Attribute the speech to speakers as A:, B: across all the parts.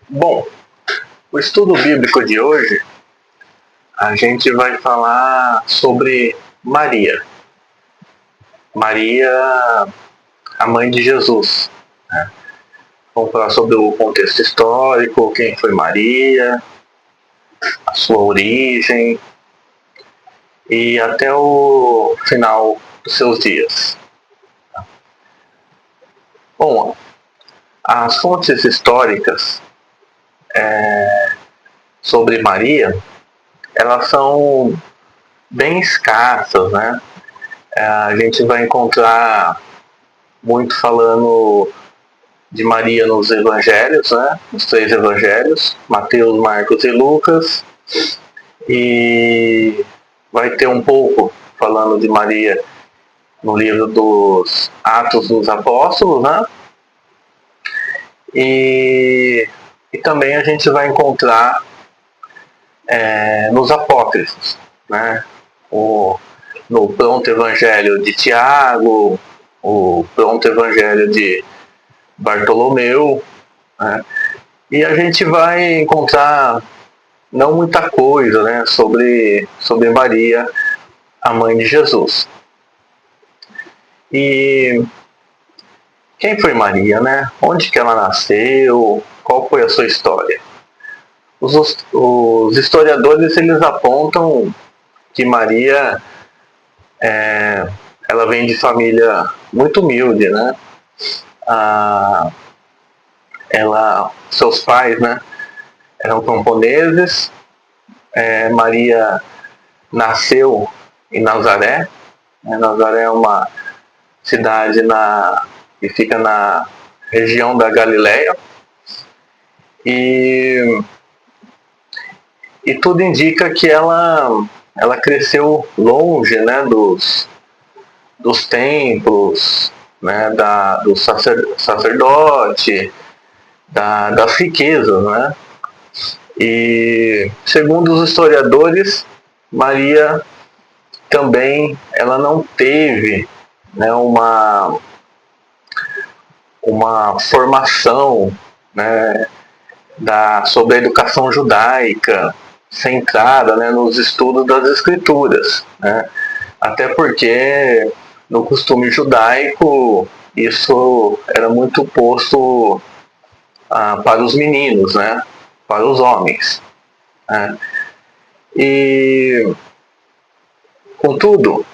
A: Bom, o estudo bíblico de hoje, a gente vai falar sobre Maria. Maria, a mãe de Jesus. Né? Vamos falar sobre o contexto histórico, quem foi Maria, a sua origem e até o final dos seus dias. Bom, as fontes históricas sobre Maria, elas são bem escassas, né? A gente vai encontrar muito falando de Maria nos evangelhos, né? Os três evangelhos, Mateus, Marcos e Lucas. E vai ter um pouco falando de Maria no livro dos Atos dos Apóstolos, né? E também a gente vai encontrar nos apócrifos, né? No pronto evangelho de Tiago, o pronto evangelho de Bartolomeu, né? E a gente vai encontrar não muita coisa, né, sobre Maria, a mãe de Jesus. E quem foi Maria, né? Onde que ela nasceu? Qual foi a sua história? Os historiadores, eles apontam que Maria ela vem de família muito humilde, né? Seus pais, né, eram camponeses. Maria nasceu em Nazaré. Nazaré é uma cidade que fica na região da Galileia. E tudo indica que ela cresceu longe, né, dos templos, né, do sacerdote, das riquezas, né? E segundo os historiadores, Maria também ela não teve, né, uma formação, né, sobre a educação judaica centrada, né, nos estudos das escrituras, né? Até porque no costume judaico isso era muito posto para os meninos, né, para os homens, né? E contudo,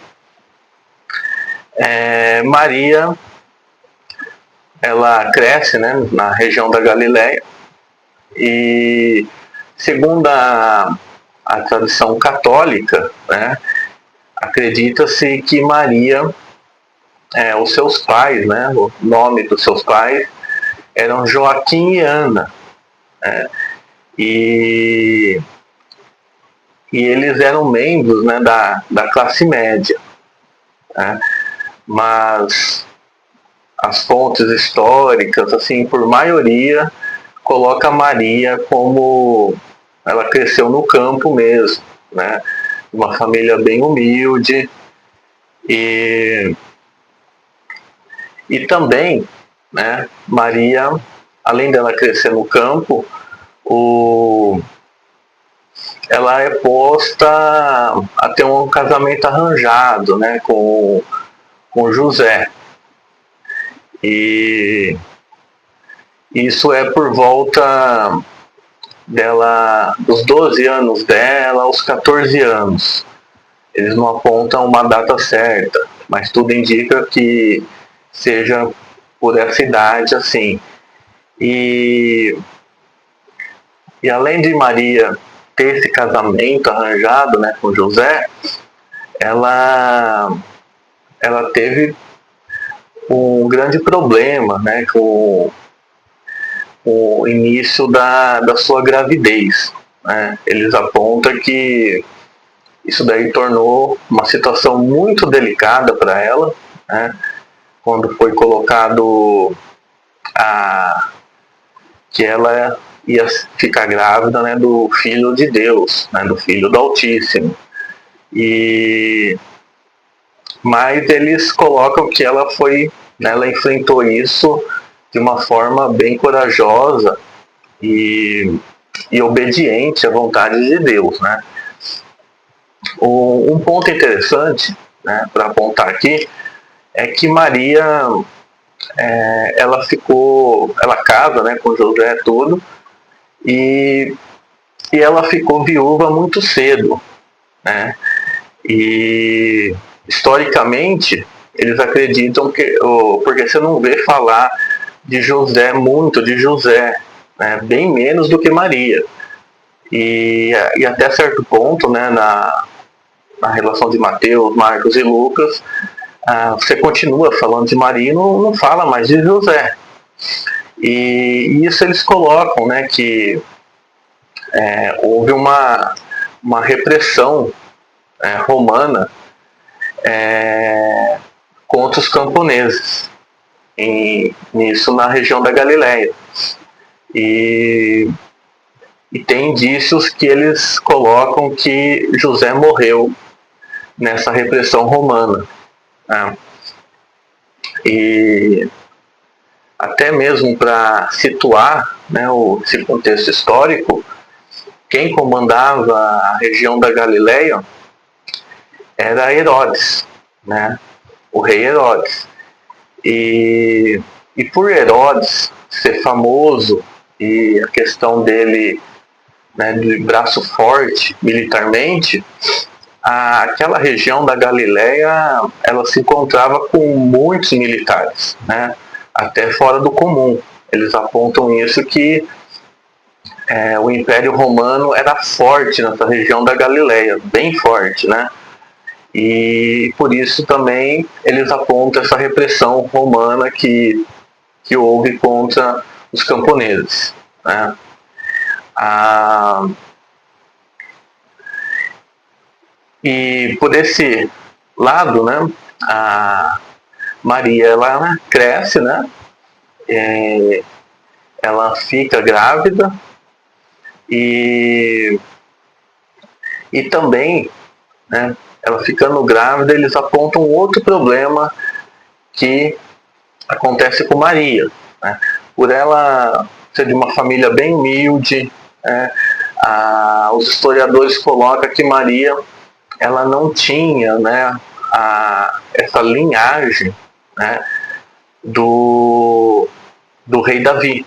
A: Maria ela cresce, né, na região da Galileia. E segundo a tradição católica, né, acredita-se que Maria, os seus pais, né, o nome dos seus pais eram Joaquim e Ana, né, e eles eram membros, né, da classe média, né, mas as fontes históricas, assim, por maioria, coloca Maria como ela cresceu no campo mesmo, né? Uma família bem humilde e também, né? Maria, além dela crescer no campo, ela é posta a ter um casamento arranjado, né? Com José. E isso é por volta dos 12 anos dela aos 14 anos. Eles não apontam uma data certa, mas tudo indica que seja por essa idade, assim. E além de Maria ter esse casamento arranjado, né, com José, ela teve um grande problema, né, com o início da sua gravidez, né? Eles apontam que isso daí tornou uma situação muito delicada para ela, né? Quando foi colocado que ela ia ficar grávida, né, do Filho de Deus, né, do Filho do Altíssimo. Mas eles colocam que ela foi, né, ela enfrentou isso de uma forma bem corajosa, e, e obediente à vontade de Deus, né? Um ponto interessante, né, para apontar aqui é que Maria, ela casa, né, com José todo, e ela ficou viúva muito cedo, né? E historicamente eles acreditam que, porque você não vê falar de José muito, de José, né, bem menos do que Maria. E até certo ponto, né, na relação de Mateus, Marcos e Lucas, você continua falando de Maria e não fala mais de José. E isso eles colocam, né, que houve uma repressão romana contra os camponeses, nisso na região da Galileia. E tem indícios que eles colocam que José morreu nessa repressão romana, né? E até mesmo para situar, né, esse contexto histórico, quem comandava a região da Galileia era Herodes, né, o rei Herodes. E por Herodes ser famoso e a questão dele, né, de braço forte militarmente, aquela região da Galileia ela se encontrava com muitos militares, né, até fora do comum. Eles apontam isso que o Império Romano era forte nessa região da Galileia, bem forte, né? E por isso também eles apontam essa repressão romana que houve contra os camponeses, né? E por esse lado, né, a Maria ela cresce, né? Ela fica grávida e também, né, ela ficando grávida, eles apontam outro problema que acontece com Maria, né? Por ela ser de uma família bem humilde, né, os historiadores colocam que Maria ela não tinha, né, essa linhagem, né, do rei Davi.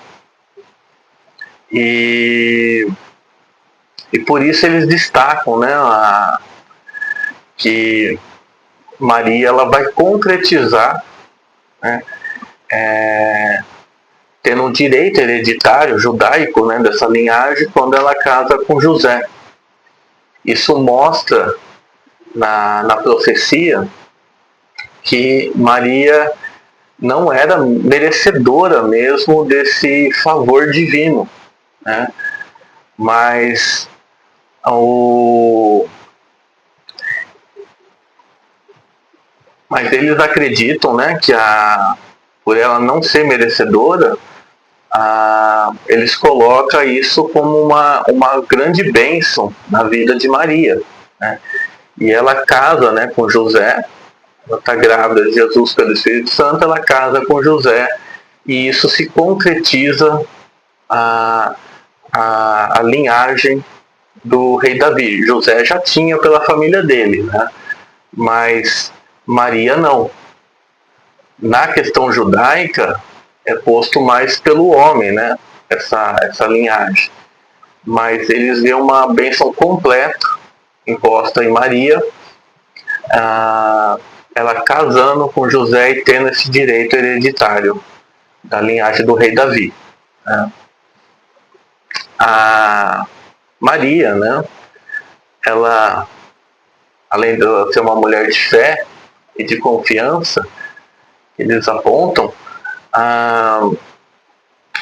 A: E por isso eles destacam, né, que Maria ela vai concretizar, né, tendo um direito hereditário judaico, né, dessa linhagem quando ela casa com José. Isso mostra na profecia que Maria não era merecedora mesmo desse favor divino, né? Mas eles acreditam, né, que por ela não ser merecedora, eles colocam isso como uma grande bênção na vida de Maria, né? E ela casa, né, com José, ela está grávida de Jesus pelo Espírito Santo, ela casa com José e isso se concretiza a linhagem do rei Davi. José já tinha pela família dele, né? Mas Maria não. Na questão judaica é posto mais pelo homem, né? Essa linhagem. Mas eles vêem uma bênção completa imposta em Maria, ela casando com José e tendo esse direito hereditário da linhagem do rei Davi, né? A Maria, né? Ela, além de ser uma mulher de fé e de confiança, eles apontam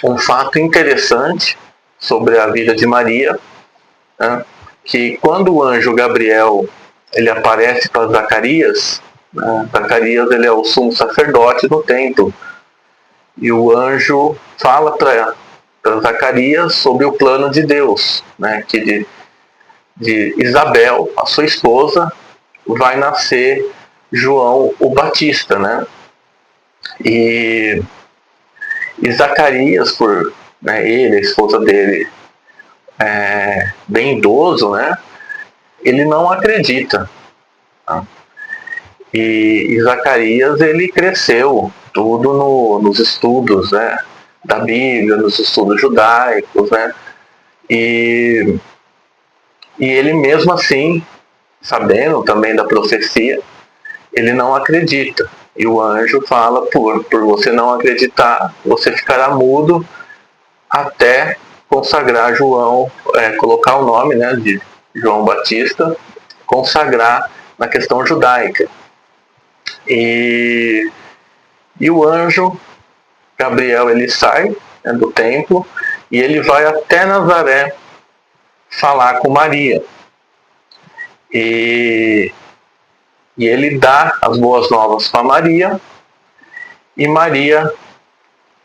A: um fato interessante sobre a vida de Maria, né? Que quando o anjo Gabriel ele aparece para Zacarias, né? Zacarias ele é o sumo sacerdote do templo, e o anjo fala para Zacarias sobre o plano de Deus, né? Que de Isabel, a sua esposa, vai nascer João o Batista, né? E Zacarias, por né, ele, a esposa dele, bem idoso, né, ele não acredita. Tá? E Zacarias, ele cresceu tudo nos estudos, né, da Bíblia, nos estudos judaicos, né, e ele mesmo assim, sabendo também da profecia, ele não acredita. E o anjo fala, por você não acreditar, você ficará mudo até consagrar João, colocar o nome, né, de João Batista, consagrar na questão judaica. E o anjo Gabriel, ele sai, né, do templo e ele vai até Nazaré falar com Maria. E ele dá as boas novas para Maria, e Maria,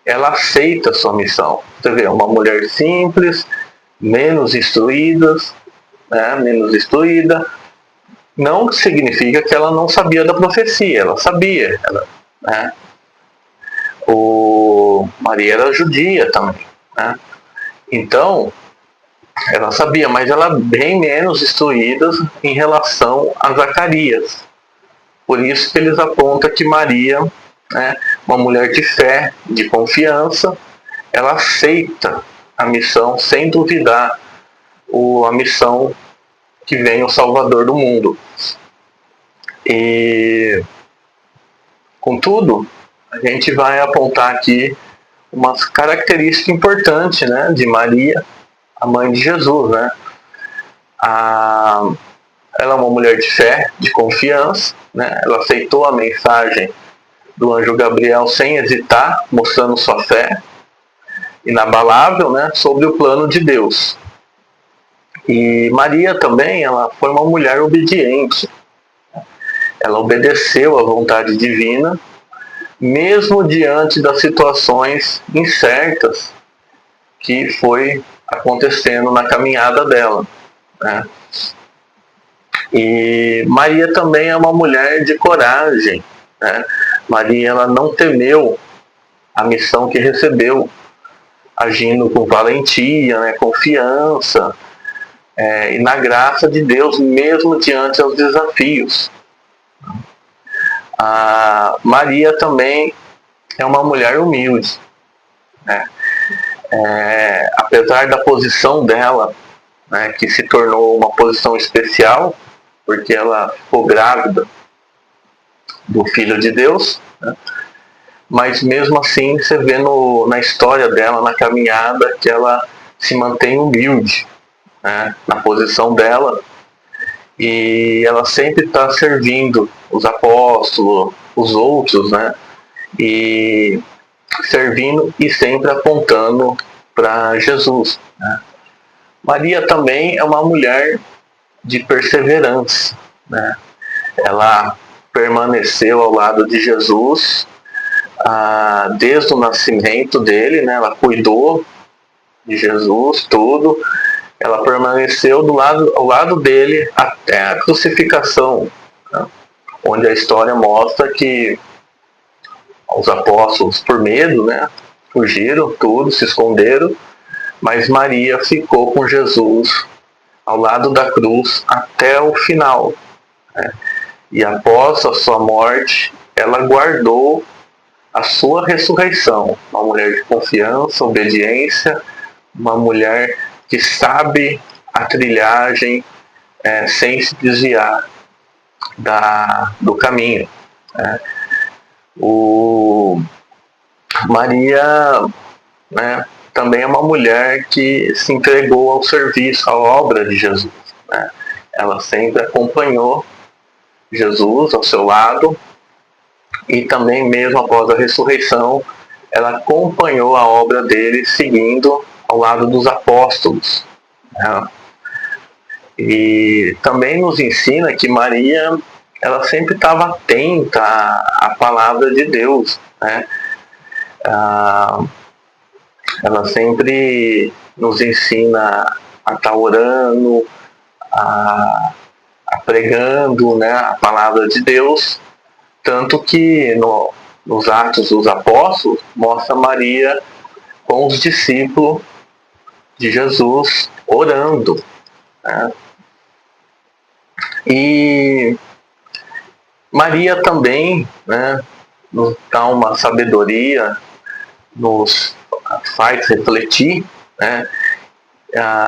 A: ela aceita a sua missão. Você vê, uma mulher simples, menos instruída, né, não significa que ela não sabia da profecia, ela sabia. Né, Maria era judia também. Né, então, ela sabia, mas ela bem menos instruída em relação a Zacarias. Por isso que eles apontam que Maria, né, uma mulher de fé, de confiança, ela aceita a missão sem duvidar a missão que vem o Salvador do mundo. E, contudo, a gente vai apontar aqui umas características importantes, né, de Maria, a mãe de Jesus. Né? Ela é uma mulher de fé, de confiança, né? Ela aceitou a mensagem do anjo Gabriel sem hesitar, mostrando sua fé inabalável, né, sobre o plano de Deus. E Maria também, ela foi uma mulher obediente. Ela obedeceu à vontade divina, mesmo diante das situações incertas que foi acontecendo na caminhada dela. Né? E Maria também é uma mulher de coragem. Né? Maria, ela não temeu a missão que recebeu, agindo com valentia, né, confiança, e na graça de Deus, mesmo diante dos desafios. A Maria também é uma mulher humilde. Né? Apesar da posição dela, né, que se tornou uma posição especial, porque ela ficou grávida do Filho de Deus, né? Mas mesmo assim você vê na história dela, na caminhada, que ela se mantém humilde, né, na posição dela, e ela sempre está servindo os apóstolos, os outros, né, e servindo e sempre apontando para Jesus. Né. Maria também é uma mulher de perseverança. Né. Ela permaneceu ao lado de Jesus desde o nascimento dele, né? Ela cuidou de Jesus, tudo. Ela permaneceu ao lado dele até a crucificação, né? Onde a história mostra que os apóstolos, por medo, né, fugiram, tudo, se esconderam, mas Maria ficou com Jesus ao lado da cruz até o final. Né? E após a sua morte, ela guardou a sua ressurreição. Uma mulher de confiança, obediência, uma mulher que sabe a trilhagem sem se desviar do caminho. Né? Maria, né, também é uma mulher que se entregou ao serviço, à obra de Jesus. Né? Ela sempre acompanhou Jesus ao seu lado, e também mesmo após a ressurreição, ela acompanhou a obra dele, seguindo ao lado dos apóstolos. Né? E também nos ensina que Maria, ela sempre estava atenta à palavra de Deus. Né? Ela sempre nos ensina a estar orando, a pregando, né, a palavra de Deus. Tanto que nos Atos dos Apóstolos mostra Maria com os discípulos de Jesus orando, né? E Maria também, né, nos dá uma sabedoria, nos faz refletir, né?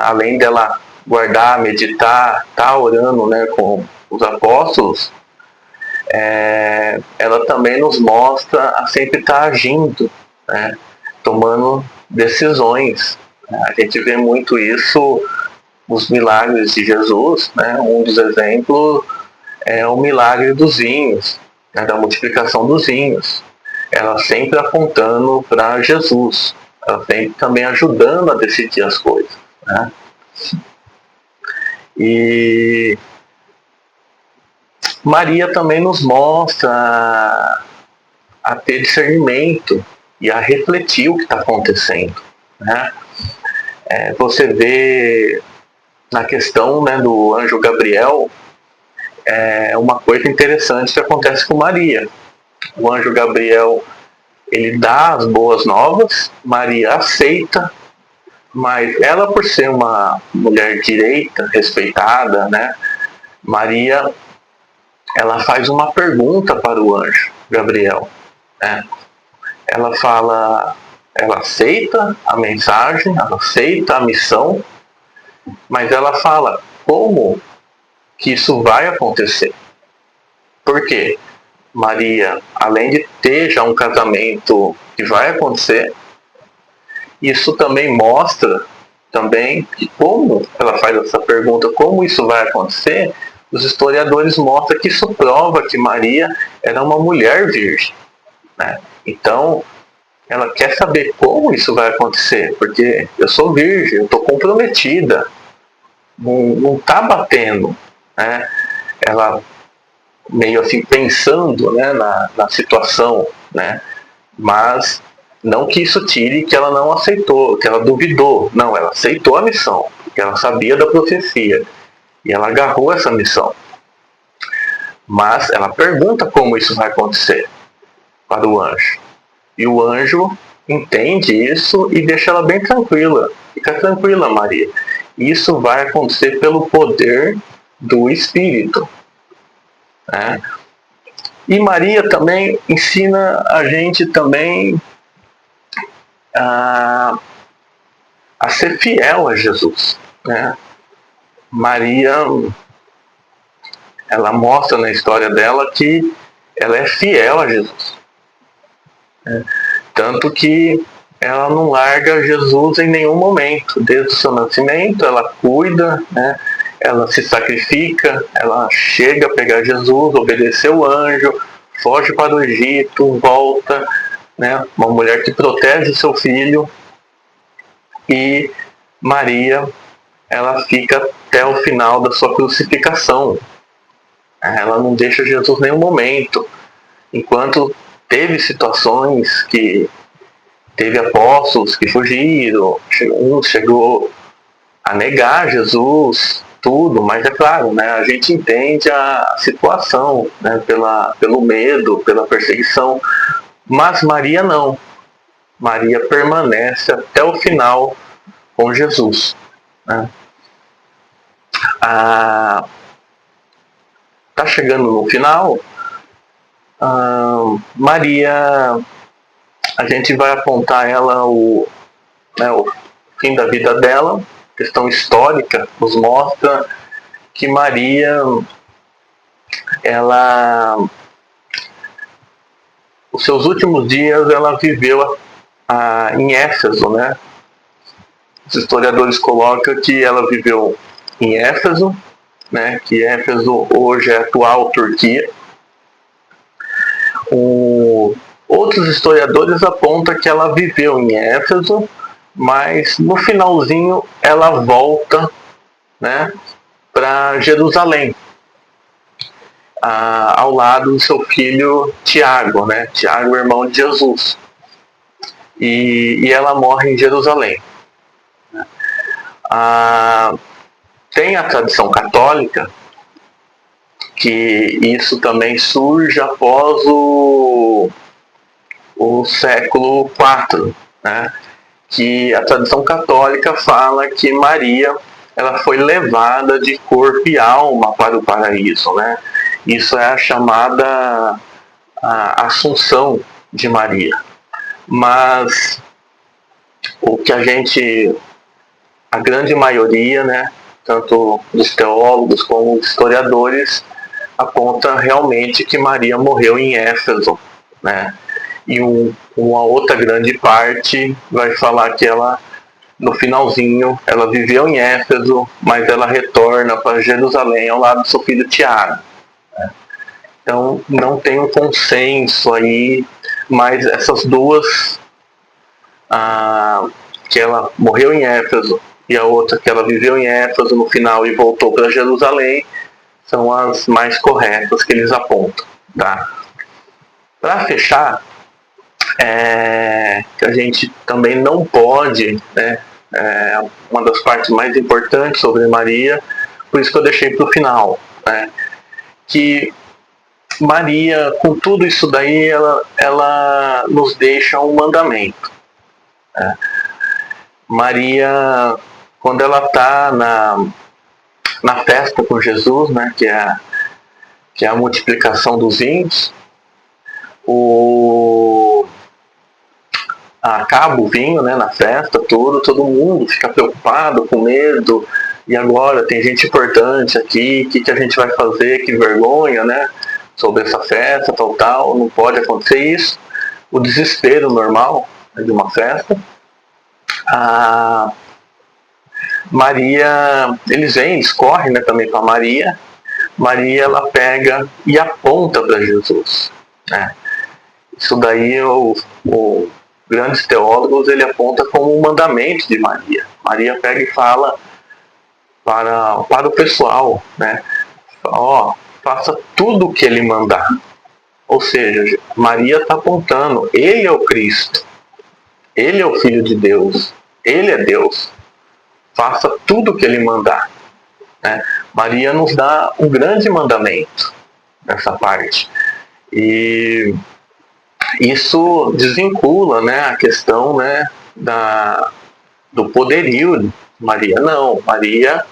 A: Além dela guardar, meditar, tá orando, né, com os apóstolos, ela também nos mostra a sempre estar agindo, né, tomando decisões. A gente vê muito isso nos milagres de Jesus, né? Um dos exemplos é o milagre dos vinhos, né, da multiplicação dos vinhos. Ela sempre apontando para Jesus, ela sempre também ajudando a decidir as coisas, né? E Maria também nos mostra a ter discernimento e a refletir o que está acontecendo, né? Você vê na questão, né, do anjo Gabriel, uma coisa interessante que acontece com Maria. O anjo Gabriel, ele dá as boas novas, Maria aceita, mas ela, por ser uma mulher direita, respeitada, né, Maria, ela faz uma pergunta para o anjo Gabriel, né? Ela fala, ela aceita a mensagem, ela aceita a missão, mas ela fala como que isso vai acontecer. Por quê? Maria, além de ter já um casamento que vai acontecer, isso também mostra também que como ela faz essa pergunta, como isso vai acontecer, os historiadores mostram que isso prova que Maria era uma mulher virgem, né? Então, ela quer saber como isso vai acontecer, porque eu sou virgem, eu estou comprometida, não está batendo, né? Ela meio assim pensando, né, na situação, né? Mas não que isso tire que ela não aceitou, que ela duvidou. Não, ela aceitou a missão, porque ela sabia da profecia e ela agarrou essa missão. Mas ela pergunta como isso vai acontecer para o anjo. E o anjo entende isso e deixa ela bem tranquila. Fica tranquila, Maria. Isso vai acontecer pelo poder do Espírito, né? E Maria também ensina a gente também a, a ser fiel a Jesus, né? Maria, ela mostra na história dela que ela é fiel a Jesus, né? Tanto que ela não larga Jesus em nenhum momento. Desde o seu nascimento, ela cuida, né? Ela se sacrifica, ela chega a pegar Jesus, obedecer o anjo, foge para o Egito, volta, né? Uma mulher que protege o seu filho. E Maria, ela fica até o final da sua crucificação. Ela não deixa Jesus em nenhum momento. Enquanto teve situações que teve apóstolos que fugiram, um chegou a negar Jesus, tudo, mas é claro, né, a gente entende a situação, né, pelo medo, pela perseguição, mas Maria não. Maria permanece até o final com Jesus, né? Tá chegando no final, Maria, a gente vai apontar ela né, o fim da vida dela, questão histórica, nos mostra que Maria, ela, os seus últimos dias, ela viveu em Éfeso, né? Os historiadores colocam que ela viveu em Éfeso, né? Que Éfeso hoje é a atual Turquia. Outros historiadores apontam que ela viveu em Éfeso, mas no finalzinho ela volta, né, para Jerusalém, ao lado do seu filho Tiago, né? Tiago, irmão de Jesus. E ela morre em Jerusalém. Tem a tradição católica que isso também surge após o século IV, né? que a tradição católica fala que Maria ela foi levada de corpo e alma para o paraíso, né? Isso é a chamada a Assunção de Maria. Mas o que a grande maioria, né, tanto dos teólogos como dos historiadores, aponta realmente que Maria morreu em Éfeso, né? E uma outra grande parte vai falar que ela, no finalzinho, ela viveu em Éfeso, mas ela retorna para Jerusalém ao lado do seu filho Tiago. Então, não tem um consenso aí, mas essas duas, que ela morreu em Éfeso e a outra que ela viveu em Éfeso no final e voltou para Jerusalém, são as mais corretas que eles apontam. Tá? Para fechar, que a gente também não pode, né, uma das partes mais importantes sobre Maria, por isso que eu deixei para o final, né, que Maria, com tudo isso daí, ela nos deixa um mandamento. Né? Maria, quando ela está na festa com Jesus, né, que é a multiplicação dos vinhos, acaba o vinho, né, na festa, todo mundo fica preocupado, com medo, e agora tem gente importante aqui, o que a gente vai fazer, que vergonha, né, sobre essa festa, tal, não pode acontecer isso. O desespero normal, né, de uma festa. A Maria, eles correm, né, também para Maria. Maria, ela pega e aponta para Jesus, né. Isso daí o grandes teólogos ele aponta como um mandamento de Maria. Maria pega e fala para o pessoal, né? Faça tudo o que ele mandar. Ou seja, Maria está apontando, ele é o Cristo, ele é o Filho de Deus, ele é Deus. Faça tudo o que ele mandar. Né? Maria nos dá um grande mandamento nessa parte. E isso desvincula, né, a questão, né, do poderio de Maria. Não, Maria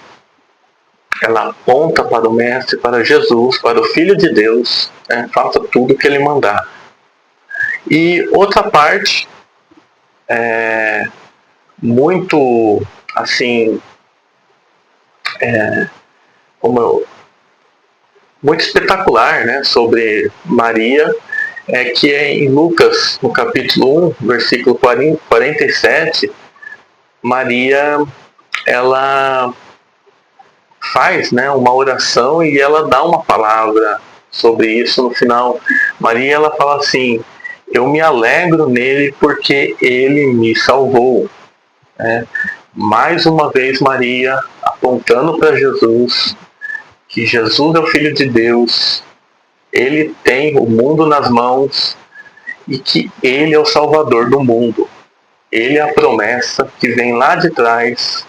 A: ela aponta para o Mestre, para Jesus, para o Filho de Deus, né, faça tudo o que ele mandar. E outra parte muito assim, muito espetacular, né, sobre Maria, que é em Lucas, no capítulo 1, versículo 47, Maria, ela faz, né, uma oração e ela dá uma palavra sobre isso no final. Maria, ela fala assim, eu me alegro nele porque ele me salvou. Mais uma vez Maria apontando para Jesus, que Jesus é o Filho de Deus, ele tem o mundo nas mãos e que ele é o Salvador do mundo. Ele é a promessa que vem lá de trás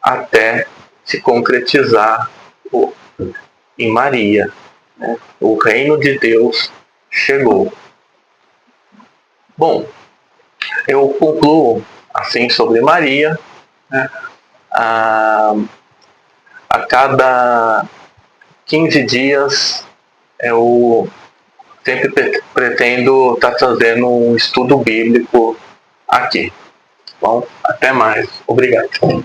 A: até se concretizar em Maria. Né? O reino de Deus chegou. Bom, eu concluo assim sobre Maria. Né? A cada 15 dias eu sempre pretendo estar trazendo um estudo bíblico aqui. Bom, até mais. Obrigado.